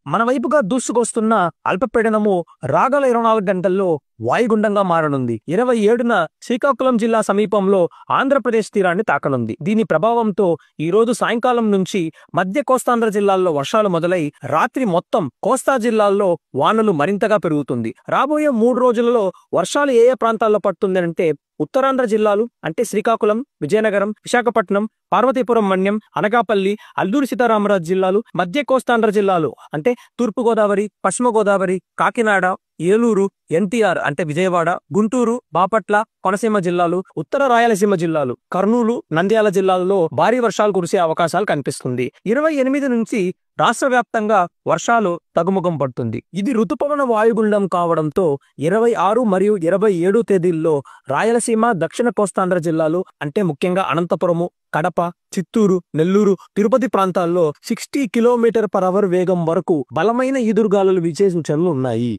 మన వైపుగా దూసుకొస్తున్న అల్పపీడనము రాగల 24 గంటల్లో వాయుగుండంగా మారనుంది. 27న శ్రీకాకుళం జిల్లా సమీపంలో ఆంధ్రప్రదేశ్ తీరాన్ని తాకనుంది. దీని ప్రభావంతో ఈ రోజు సాయంకాలం నుంచి మధ్య కోస్తాంధ్ర జిల్లాల్లో వర్షాలు మొదలై రాత్రి మొత్తం కోస్తా జిల్లాల్లో వానలు మరింతగా పెరుగుతుంది. రాబోయే 3 రోజులలో వర్షాలు ఏ ప్రాంతాల్లో పడుతుంది అంటే ఉత్తరాంధ్ర జిల్లాలు అంటే శ్రీకాకుళం, విజయనగరం, విశాఖపట్నం, పార్వతీపురం మన్యం, అనకాపల్లి, అల్లూరి సీతారామరాజు జిల్లాలు, మధ్య కోస్తాంధ్ర జిల్లాలు అంటే తూర్పుగోదావరి, పశ్చిమ గోదావరి, కాకినాడ, ఏలూరు, ఎన్టీఆర్ అంటే విజయవాడ, గుంటూరు, బాపట్ల, కోనసీమ జిల్లాలు, ఉత్తర రాయలసీమ జిల్లాలు, కర్నూలు, నంద్యాల జిల్లాలలో భారీ వర్షాలు కురిసే అవకాశాలు కనిపిస్తుంది. 28 నుంచి రాష్ట్ర వ్యాప్తంగా వర్షాలు తగ్గుముఖం పడుతుంది. ఇది రుతుపవన వాయుగుండం కావడంతో 26 మరియు 27 తేదీల్లో రాయలసీమ, దక్షిణ కోస్తాంధ్ర జిల్లాలు అంటే ముఖ్యంగా అనంతపురము, కడప, చిత్తూరు, నెల్లూరు, తిరుపతి ప్రాంతాల్లో 60 km/h వేగం వరకు బలమైన ఈదురుగాలులు వీచే సూచనలు ఉన్నాయి.